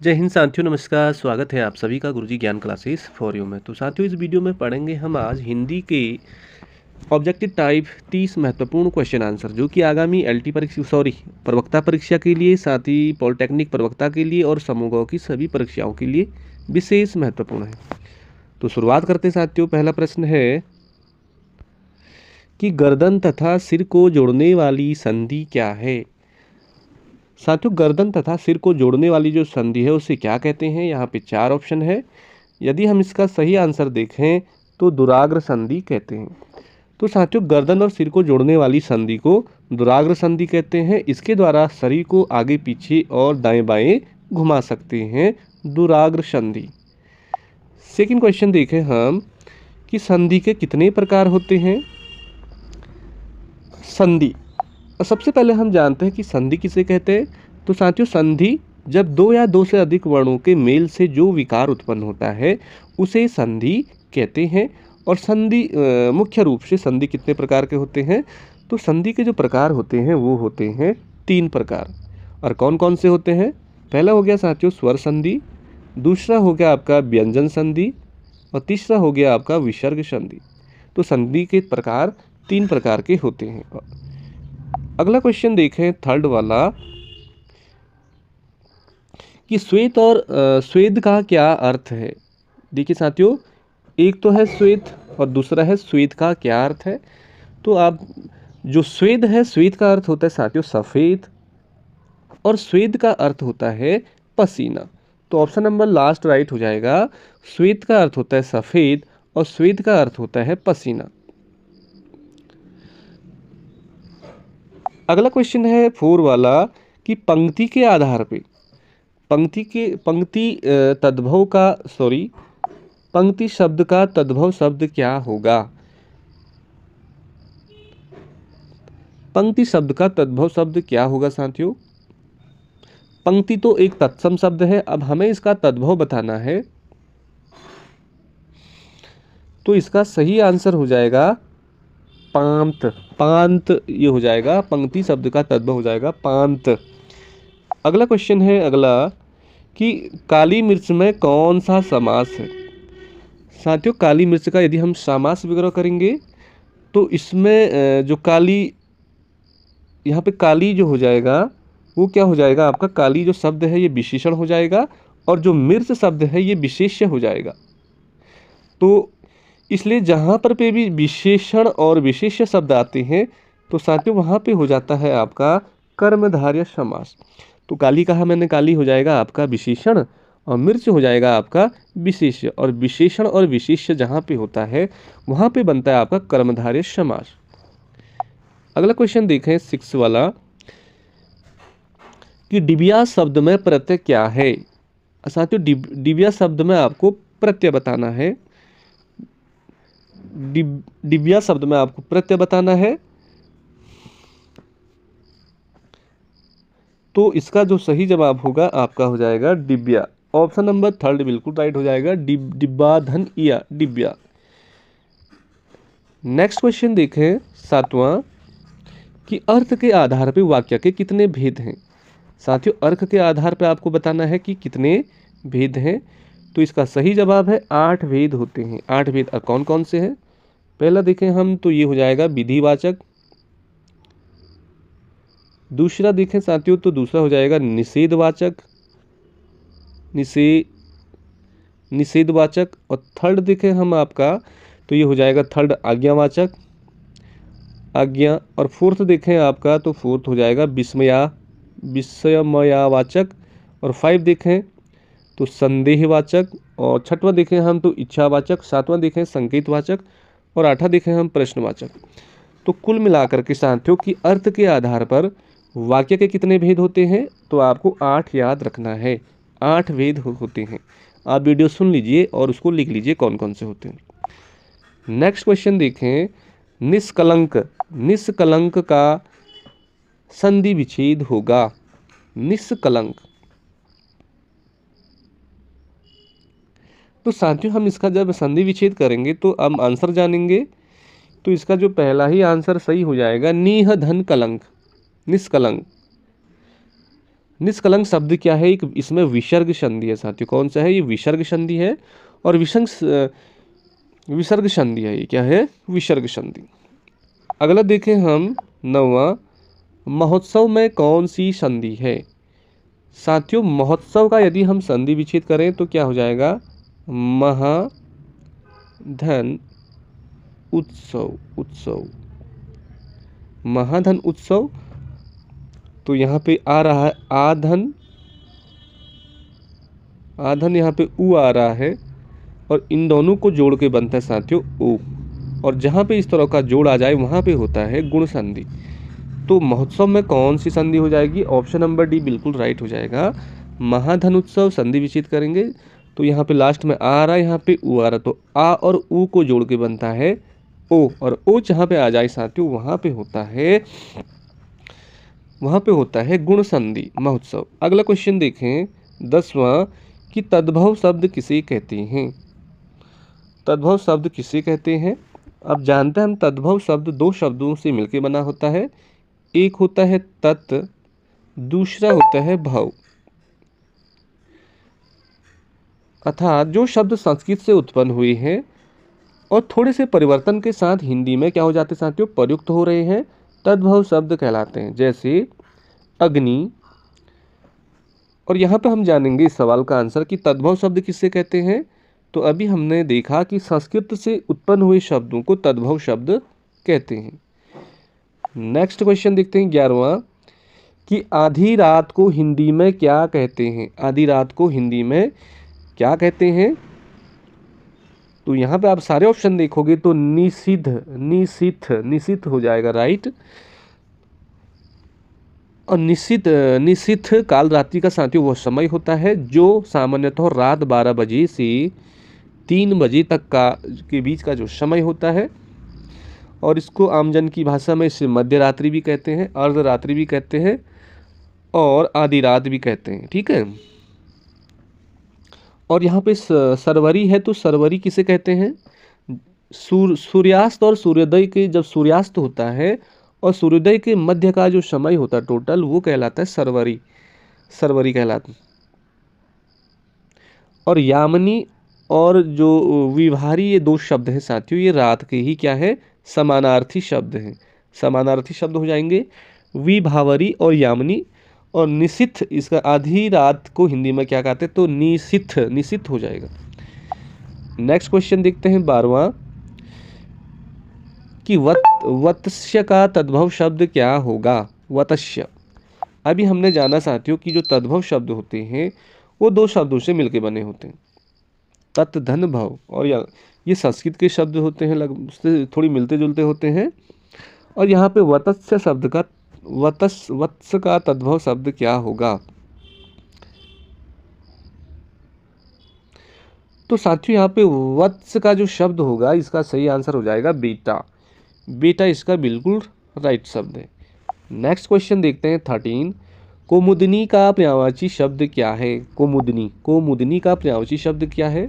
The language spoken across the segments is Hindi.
जय हिंद साथियों, नमस्कार। स्वागत है आप सभी का गुरुजी ज्ञान क्लासेस फॉर यू में। तो साथियों, इस वीडियो में पढ़ेंगे हम आज हिंदी के ऑब्जेक्टिव टाइप 30 महत्वपूर्ण क्वेश्चन आंसर, जो कि आगामी एलटी परीक्षा प्रवक्ता परीक्षा के लिए, साथ ही पॉलिटेक्निक प्रवक्ता के लिए और समूहों की सभी परीक्षाओं के लिए विशेष महत्वपूर्ण है। तो शुरुआत करते साथियों। पहला प्रश्न है कि गर्दन तथा सिर को जोड़ने वाली संधि क्या है। साथियों, गर्दन तथा सिर को जोड़ने वाली जो संधि है उसे क्या कहते हैं। यहाँ पे 4 ऑप्शन है। यदि हम इसका सही आंसर देखें तो दुराग्र संधि कहते हैं। तो साथियों, गर्दन और सिर को जोड़ने वाली संधि को दुराग्र संधि कहते हैं। इसके द्वारा शरीर को आगे पीछे और दाएं बाएं घुमा सकते हैं, दुराग्र संधि। सेकंड क्वेश्चन देखें हम कि संधि के कितने प्रकार होते हैं। संधि, सबसे पहले हम जानते हैं कि संधि किसे कहते हैं। तो साथियों, संधि जब 2 या 2 से अधिक वर्णों के मेल से जो विकार उत्पन्न होता है उसे संधि कहते हैं। और संधि मुख्य रूप से संधि कितने प्रकार के होते हैं। तो संधि के जो प्रकार होते हैं वो होते हैं 3 प्रकार। और कौन कौन से होते हैं। पहला हो गया साथियों स्वर संधि, दूसरा हो गया आपका व्यंजन संधि और तीसरा हो गया आपका विसर्ग संधि। तो संधि के प्रकार 3 प्रकार के होते हैं। अगला क्वेश्चन देखें, थर्ड वाला, कि श्वेत और स्वेद का क्या अर्थ है। देखिए साथियों, एक तो है श्वेत और दूसरा है श्वेत का क्या अर्थ है। तो आप जो स्वेद है, स्वेद का अर्थ होता है साथियों सफ़ेद और स्वेद का अर्थ होता है पसीना। तो ऑप्शन नंबर लास्ट राइट हो जाएगा। स्वेद का अर्थ होता है सफ़ेद और स्वेद का अर्थ होता है पसीना। अगला क्वेश्चन है 4 वाला, कि पंक्ति के आधार पे पंक्ति शब्द का तद्भव शब्द क्या होगा। पंक्ति शब्द का तद्भव शब्द क्या होगा साथियों। पंक्ति तो एक तत्सम शब्द है, अब हमें इसका तद्भव बताना है। तो इसका सही आंसर हो जाएगा पांत। पांत ये हो जाएगा, पंक्ति शब्द का तद्भव हो जाएगा पांत। अगला क्वेश्चन है कि काली मिर्च में कौन सा समास है। साथियों, काली मिर्च का यदि हम समास विग्रह करेंगे तो इसमें जो काली, यहाँ पे काली जो हो जाएगा वो क्या हो जाएगा आपका, काली जो शब्द है ये विशेषण हो जाएगा और जो मिर्च शब्द है ये विशेष्य हो जाएगा। तो इसलिए जहाँ पर पे भी विशेषण और विशेष्य शब्द आते हैं तो साथियों वहाँ पे हो जाता है आपका कर्मधारय समास। तो काली कहा मैंने, काली हो जाएगा आपका विशेषण और मिर्च हो जाएगा आपका विशेष्य। और विशेषण और विशेष्य जहाँ पे होता है वहाँ पे बनता है आपका कर्मधारय समास। अगला क्वेश्चन देखें 6 वाला, कि डिबिया शब्द में प्रत्यय क्या है। साथियों, डिबिया शब्द में आपको प्रत्यय बताना है। डिबिया शब्द में आपको प्रत्यय बताना है। तो इसका जो सही जवाब होगा आपका हो जाएगा डिब्या। ऑप्शन नंबर 3 बिल्कुल राइट हो जाएगा, डिब्बा धन इया, डिब्या। नेक्स्ट क्वेश्चन देखें 7वां, कि अर्थ के आधार पे वाक्य के कितने भेद हैं। साथियों, अर्थ के आधार पे आपको बताना है कि कितने भेद हैं। तो इसका सही जवाब है 8 भेद होते हैं। 8 भेद कौन कौन से हैं। पहला देखें हम तो ये हो जाएगा विधिवाचक। दूसरा देखें साथियों तो दूसरा हो जाएगा निषेधवाचक, निषेधवाचक। और थर्ड देखें हम आपका तो ये हो जाएगा थर्ड आज्ञावाचक, आज्ञा। और फोर्थ देखें आपका तो फोर्थ हो जाएगा विस्मयावाचक। और 5 देखें तो संदेहवाचक। और 6वां देखें हम तो इच्छावाचक। 7वां देखें संकेतवाचक और 8वां देखें हम प्रश्नवाचक। तो कुल मिलाकर के साथियों की अर्थ के आधार पर वाक्य के कितने भेद होते हैं, तो आपको 8 याद रखना है। 8 भेद होते हैं। आप वीडियो सुन लीजिए और उसको लिख लीजिए कौन कौन से होते हैं। नेक्स्ट क्वेश्चन देखें, निष्कलंक। निष्कलंक का संधि विच्छेद होगा। निष्कलंक। तो साथियों, हम इसका जब संधि विच्छेद करेंगे तो हम आंसर जानेंगे। तो इसका जो पहला ही आंसर सही हो जाएगा, नीह धन कलंक, निष्कलंक। निष्कलंक शब्द क्या है? एक इसमें विसर्ग संधि है साथियों। कौन सा है? ये विसर्ग संधि है और विसर्ग संधि है। ये क्या है? विसर्ग संधि। अगला देखें हम 9वां, महोत्सव में कौन सी संधि है? साथियों महोत्सव का यदि हम संधि विच्छेद करें तो क्या हो जाएगा? महाधन उत्सव। उत्सव, महाधन उत्सव। तो यहाँ पे आ रहा है आधन, आधन यहाँ पे उ आ रहा है और इन दोनों को जोड़ के बनता है साथियों उ। और जहाँ पे इस तरह का जोड़ आ जाए वहाँ पे होता है गुण संधि। तो महोत्सव में कौन सी संधि हो जाएगी? ऑप्शन नंबर डी बिल्कुल राइट हो जाएगा। महाधन उत्सव संधि विच्छेद करेंगे तो यहाँ पे लास्ट में आ रहा है, यहाँ पे उ आ रहा, तो आ और उ को जोड़ के बनता है ओ। और ओ जहाँ पे आ जाए साथियों वहाँ पे होता है गुण संधि महोत्सव। अगला क्वेश्चन देखें 10वां, कि तद्भव शब्द किसे कहते हैं? तद्भव शब्द किसे कहते हैं? अब जानते हैं हम तद्भव शब्द दो शब्दों से मिलकर बना होता है। एक होता है तत्, दूसरा होता है भव। अर्थात जो शब्द संस्कृत से उत्पन्न हुए हैं और थोड़े से परिवर्तन के साथ हिंदी में क्या हो जाते साथियों? प्रयुक्त हो रहे हैं, तद्भव शब्द कहलाते हैं। जैसे अग्नि। और यहाँ पे हम जानेंगे इस सवाल का आंसर कि तद्भव शब्द किससे कहते हैं। तो अभी हमने देखा कि संस्कृत से उत्पन्न हुए शब्दों को तद्भव शब्द कहते हैं। नेक्स्ट क्वेश्चन देखते हैं 11वां, कि आधी रात को हिंदी में क्या कहते हैं? आधी रात को हिंदी में क्या कहते हैं? तो यहाँ पे आप सारे ऑप्शन देखोगे तो निशिथ हो जाएगा राइट। और निशिथ काल रात्रि का साथियों वह समय होता है जो सामान्यतः रात 12 बजे से 3 बजे तक के बीच का जो समय होता है। और इसको आमजन की भाषा में इसे मध्य रात्रि भी कहते हैं, अर्धरात्रि भी कहते हैं और आधी रात भी कहते हैं। ठीक है। और यहाँ पे सरवरी है, तो सरवरी किसे कहते हैं? सूर्यास्त और सूर्योदय के जब सूर्यास्त होता है और सूर्योदय के मध्य का जो समय होता है टोटल, वो कहलाता है सरवरी। सरवरी कहलाता है। और यामिनी और जो विभारी, ये दो शब्द हैं साथियों, ये रात के ही क्या है? समानार्थी शब्द हैं। समानार्थी शब्द हो जाएंगे विभावरी और यामिनी। और निशिथ, इसका आधी रात को हिंदी में क्या कहते हैं? तो निशिथ हो जाएगा। नेक्स्ट क्वेश्चन देखते हैं 12वां, कि वत्स्य का तद्भव शब्द क्या होगा? वत्स्य। अभी हमने जाना साथियों कि जो तद्भव शब्द होते हैं वो दो शब्दों से मिलकर बने होते हैं, तत् धन भव। और ये संस्कृत के शब्द होते हैं, उससे थोड़ी मिलते जुलते होते हैं। और यहाँ पे वत्स्य शब्द का वत्स का तद्भव शब्द क्या होगा? तो साथियों यहाँ पे वत्स का जो शब्द होगा इसका सही आंसर हो जाएगा बेटा। बेटा इसका बिल्कुल राइट शब्द है। नेक्स्ट क्वेश्चन देखते हैं 13, कुमुदनी का पर्यायवाची शब्द क्या है? कुमुदनी का पर्यायवाची शब्द क्या है?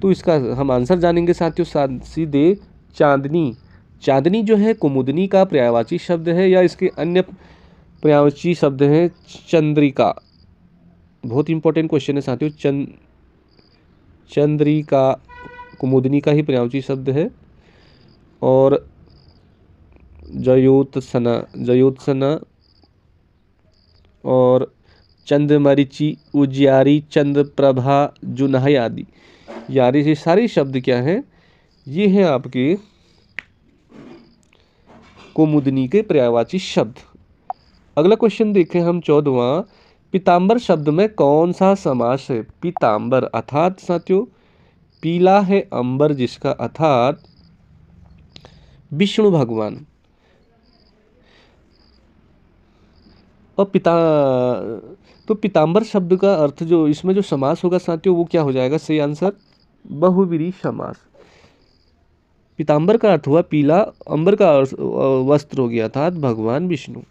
तो इसका हम आंसर जानेंगे साथियों सीधे चांदनी। चांदनी जो है कुमुदनी का पर्यायवाची शब्द है, या इसके अन्य पर्यायवाची शब्द हैं चंद्रिका। बहुत इंपॉर्टेंट क्वेश्चन है साथियों। चंद्रिका कुमुदनी का ही पर्यायवाची शब्द है। और जयोत्सना और चंद्रमरीचि, उजियारी, चंद्रप्रभा, जुनहि आदि, यारी ये सारे शब्द क्या हैं? ये हैं आपके कुमुदनी के पर्यायवाची शब्द। अगला क्वेश्चन देखें हम 14वां, पीताम्बर शब्द में कौन सा समास है? पीताम्बर अर्थात साथियों पीला है अंबर जिसका, अर्थात विष्णु भगवान। और तो पीताम्बर शब्द का अर्थ जो इसमें जो समास होगा साथियों वो क्या हो जाएगा? सही आंसर बहुव्रीहि समास। पीताम्बर का अर्थ हुआ पीला, अंबर का वस्त्र हो गया अर्थात भगवान विष्णु।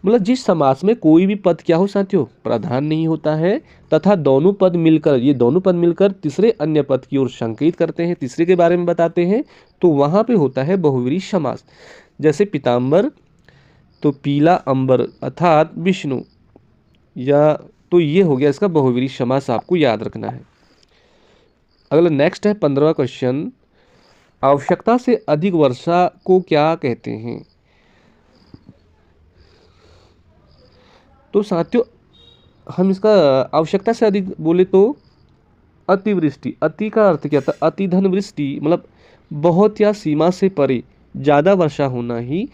मतलब जिस समास में कोई भी पद क्या हो साथियों? प्रधान नहीं होता है, तथा दोनों पद मिलकर तीसरे अन्य पद की ओर संकेत करते हैं, तीसरे के बारे में बताते हैं, तो वहां पे होता है बहुव्रीहि समास। जैसे पीताम्बर तो पीला अंबर अर्थात विष्णु, या तो ये हो गया इसका बहुव्रीहि समास, आपको याद रखना है। अगला नेक्स्ट है 15वां क्वेश्चन, आवश्यकता से अधिक वर्षा को क्या कहते हैं? तो साथियों हम इसका आवश्यकता से अधिक बोले तो अतिवृष्टि। अति का अर्थ क्या था? अति धन वृष्टि, मतलब बहुत या सीमा से परे ज़्यादा वर्षा होना ही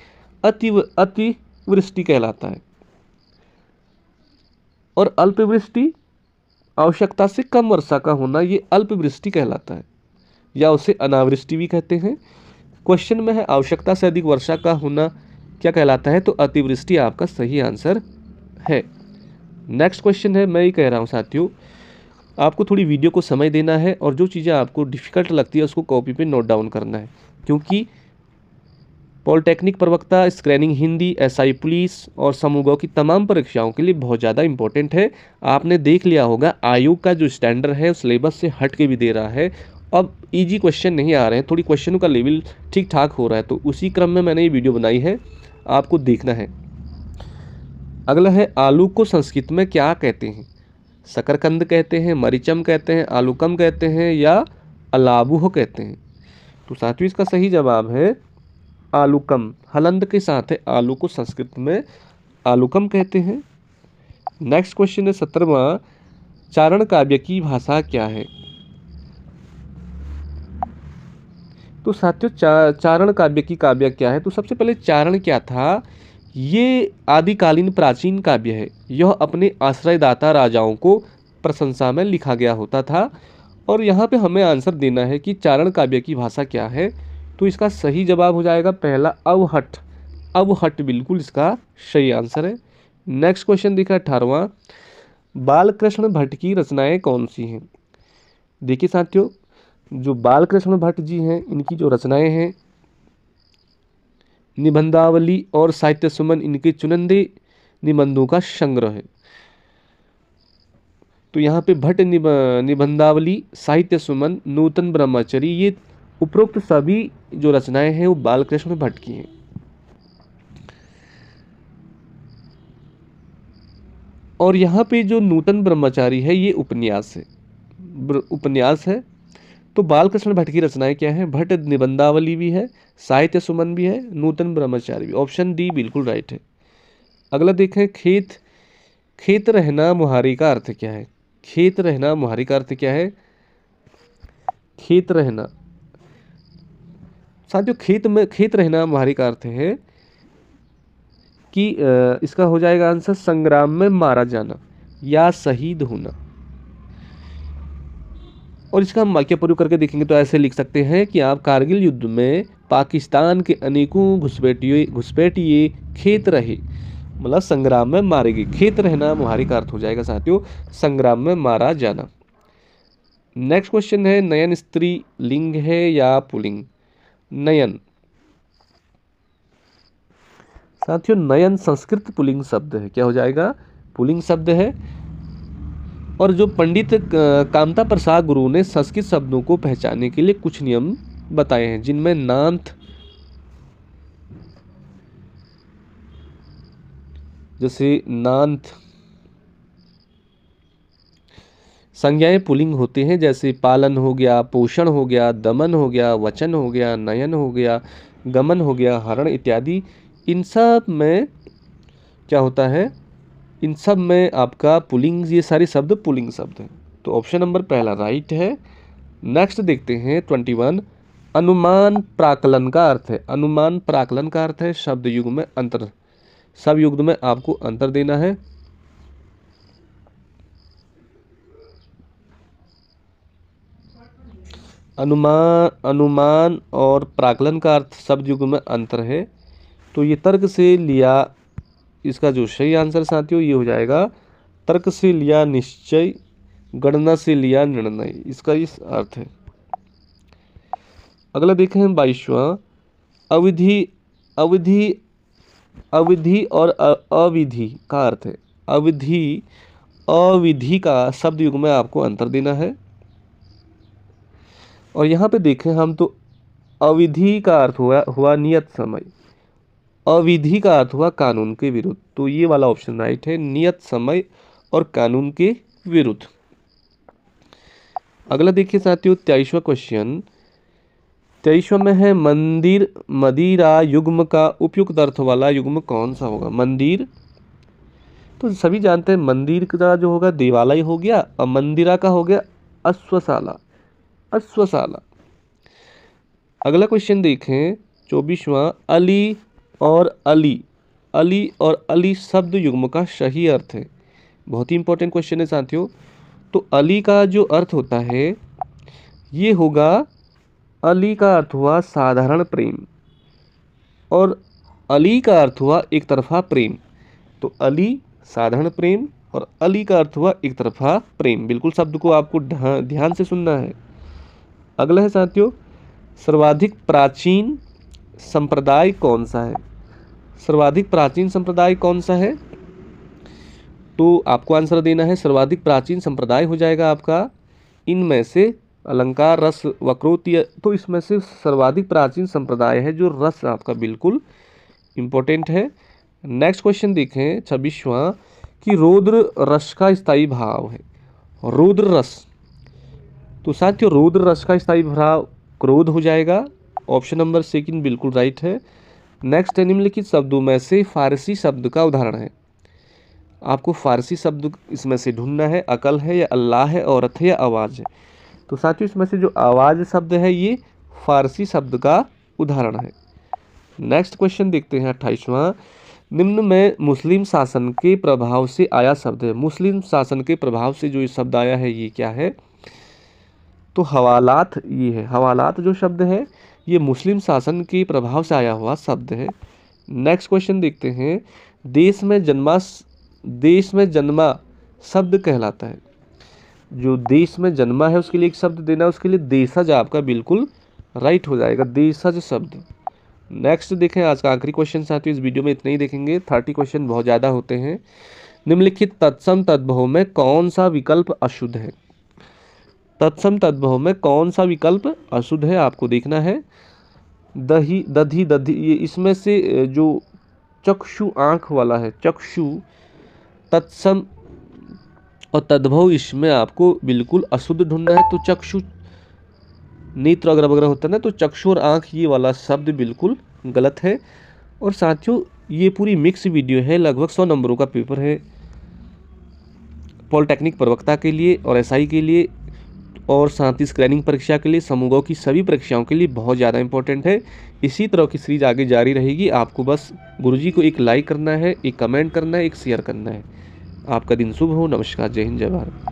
अतिवृष्टि कहलाता है। और अल्पवृष्टि, आवश्यकता से कम वर्षा का होना, ये अल्पवृष्टि कहलाता है, या उसे अनावृष्टि भी कहते हैं। क्वेश्चन में है आवश्यकता से अधिक वर्षा का होना क्या कहलाता है? तो अतिवृष्टि आपका सही आंसर है। नेक्स्ट क्वेश्चन है, मैं ही कह रहा हूँ साथियों, आपको थोड़ी वीडियो को समय देना है और जो चीज़ें आपको डिफिकल्ट लगती है उसको कॉपी पे नोट डाउन करना है, क्योंकि पॉलिटेक्निक प्रवक्ता, स्क्रैनिंग हिंदी, एसआई पुलिस और समूह की तमाम परीक्षाओं के लिए बहुत ज़्यादा इंपॉर्टेंट है। आपने देख लिया होगा आयोग का जो स्टैंडर्ड है सिलेबस से हट के भी दे रहा है। अब इजी क्वेश्चन नहीं आ रहे हैं, थोड़ी क्वेश्चनों का लेवल ठीक ठाक हो रहा है, तो उसी क्रम में मैंने ये वीडियो बनाई है, आपको देखना है। अगला है, आलू को संस्कृत में क्या कहते हैं? शकरकंद कहते हैं, मरीचम कहते हैं, आलूकम कहते हैं, या अलाबुह कहते हैं? तो साथियों इसका सही जवाब है आलूकम। हलंद के साथ है, आलू को संस्कृत में आलूकम कहते हैं। नेक्स्ट क्वेश्चन है 17वां, चारण काव्य की भाषा क्या है? तो साथियों चारण काव्य की काव्य क्या है? तो सबसे पहले चारण क्या था? ये आदिकालीन प्राचीन काव्य है। यह अपने आश्रयदाता राजाओं को प्रशंसा में लिखा गया होता था। और यहाँ पे हमें आंसर देना है कि चारण काव्य की भाषा क्या है। तो इसका सही जवाब हो जाएगा पहला अवहट्ठ। अवहट्ठ बिल्कुल इसका सही आंसर है। नेक्स्ट क्वेश्चन देखा 18वां, बालकृष्ण भट्ट की रचनाएं कौन सी हैं? देखिए साथियों, जो बालकृष्ण भट्ट जी हैं इनकी जो रचनाएं हैं, निबंधावली और साहित्य सुमन इनके चुनिंदे निबंधों का संग्रह है। तो यहाँ पे भट्ट निबंधावली, साहित्य सुमन, नूतन ब्रह्मचरी, ये उपरोक्त सभी जो रचनाएं हैं वो बालकृष्ण भट्ट की हैं। और यहाँ पे जो नूतन ब्रह्मचारी है ये उपन्यास है, उपन्यास है। तो बालकृष्ण भट्ट की रचनाएं क्या है? भट्ट निबंधावली भी है, साहित्य सुमन भी है, नूतन ब्रह्मचारी भी। ऑप्शन डी बिल्कुल राइट है। अगला देखें, खेत रहना मुहारी का अर्थ क्या है? खेत रहना मुहारी का अर्थ क्या है? खेत रहना साथियों, खेत रहना मुहारी का अर्थ है कि इसका हो जाएगा आंसर संग्राम में मारा जाना या शहीद होना। और इसका हम वाक्य प्रयोग करके देखेंगे तो ऐसे लिख सकते हैं कि आप कारगिल युद्ध में पाकिस्तान के अनेकों घुसपैठिए खेत रहे, मतलब संग्राम में मारे गए। खेत रहना मुहारी का अर्थ हो जाएगा साथियों संग्राम में मारा जाना। नेक्स्ट क्वेश्चन है, नयन स्त्री लिंग है या पुल्लिंग? नयन साथियों, नयन संस्कृत पुल्लिंग शब्द है। क्या हो जाएगा? पुल्लिंग शब्द है। और जो पंडित कामता प्रसाद गुरु ने संस्कृत शब्दों को पहचानने के लिए कुछ नियम बताए हैं, जिनमें नांत, जैसे नांत संज्ञाएं पुल्लिंग होते हैं, जैसे पालन हो गया, पोषण हो गया, दमन हो गया, वचन हो गया, नयन हो गया, गमन हो गया, हरण इत्यादि। इन सब में क्या होता है? इन सब में आपका पुल्लिंग, ये सारे शब्द पुल्लिंग शब्द हैं। तो ऑप्शन नंबर पहला राइट है। नेक्स्ट देखते हैं 21, अनुमान प्राकलन का अर्थ है। अनुमान प्राकलन का अर्थ है शब्द युग में अंतर। सब युग में आपको अंतर देना है। अनुमान और प्राकलन का अर्थ शब्द युग में अंतर है। तो ये तर्क से लिया, इसका जो सही आंसर साथियों ये हो जाएगा तर्क से लिया निश्चय, गणना से लिया निर्णय, इसका इस अर्थ है। अगला देखें 22वां, अविधि अविधि अविधि और अविधि का अर्थ है। अविधि अविधि का शब्द युग में आपको अंतर देना है। और यहाँ पे देखें हम तो अविधि का अर्थ हुआ नियत समय, अविधि का अर्थ हुआ कानून के विरुद्ध। तो ये वाला ऑप्शन राइट है, नियत समय और कानून के विरुद्ध। अगला देखिए साथियों 23वां क्वेश्चन। 23वां में है मंदिर मदिरा युग्म का उपयुक्त अर्थ वाला युग्म कौन सा होगा। मंदिर तो सभी जानते हैं, मंदिर का जो होगा देवालय हो गया और मंदिरा का हो गया अश्वशाला, अश्वशाला। अगला क्वेश्चन देखें 24वां। अली और अली, अली और अली शब्द युग्म का सही अर्थ है। बहुत ही इंपॉर्टेंट क्वेश्चन है साथियों। तो अली का जो अर्थ होता है ये होगा, अली का अर्थ हुआ साधारण प्रेम और अली का अर्थ हुआ एक तरफा प्रेम। तो अली साधारण प्रेम और अली का अर्थ हुआ एक तरफा प्रेम। बिल्कुल शब्द को आपको ध्यान से सुनना है। अगला है साथियों, सर्वाधिक प्राचीन संप्रदाय कौन सा है। सर्वाधिक प्राचीन संप्रदाय कौन सा है, तो आपको आंसर देना है सर्वाधिक प्राचीन संप्रदाय हो जाएगा आपका इनमें से अलंकार, रस, वक्रोक्ति। तो इसमें से सर्वाधिक प्राचीन संप्रदाय है जो रस आपका बिल्कुल इंपॉर्टेंट है। नेक्स्ट क्वेश्चन देखें 26वां कि रौद्र रस का स्थायी भाव है। रौद्र रस, तो साथियों रौद्र रस का स्थायी भाव क्रोध हो जाएगा। ऑप्शन नंबर सेकंड बिल्कुल राइट है। नेक्स्ट है निम्नलिखित शब्दों में से फारसी शब्द का उदाहरण है। आपको फारसी शब्द इसमें से ढूंढना है, अकल है या अल्लाह है, औरत है या आवाज़ है। तो साथियों इसमें से जो आवाज़ शब्द है ये फारसी शब्द का उदाहरण है। नेक्स्ट क्वेश्चन देखते हैं 28वां। निम्न में मुस्लिम शासन के प्रभाव से आया शब्द है। मुस्लिम शासन के प्रभाव से जो ये शब्द आया है ये क्या है, तो हवालात ये है। हवालात जो शब्द है ये मुस्लिम शासन के प्रभाव से आया हुआ शब्द है। नेक्स्ट क्वेश्चन देखते हैं। देश में जन्मा शब्द कहलाता है। जो देश में जन्मा है उसके लिए एक शब्द देना, उसके लिए देशज आपका बिल्कुल राइट हो जाएगा, देशज शब्द। नेक्स्ट देखें आज का आखिरी क्वेश्चन साथियों, इस वीडियो में इतना ही देखेंगे, 30 क्वेश्चन बहुत ज़्यादा होते हैं। निम्नलिखित तत्सम तद्भव में कौन सा विकल्प अशुद्ध है। तत्सम तद्भव में कौन सा विकल्प अशुद्ध है आपको देखना है। दही, दधी, दधी, ये इसमें से जो चक्षु आँख वाला है, चक्षु, तत्सम और तद्भव इसमें आपको बिल्कुल अशुद्ध ढूंढना है। तो चक्षु, नेत्र अगर वगैरह होता है ना, तो चक्षु और आँख ये वाला शब्द बिल्कुल गलत है। और साथियों ये पूरी मिक्स वीडियो है, लगभग 100 नंबरों का पेपर है पॉलिटेक्निक प्रवक्ता के लिए और एसआई के लिए और साथ ही स्क्रैनिंग परीक्षा के लिए, समूहों की सभी परीक्षाओं के लिए बहुत ज़्यादा इंपॉर्टेंट है। इसी तरह की सीरीज आगे जारी रहेगी। आपको बस गुरुजी को एक लाइक करना है, एक कमेंट करना है, एक शेयर करना है। आपका दिन शुभ हो। नमस्कार, जय हिंद, जय भारत।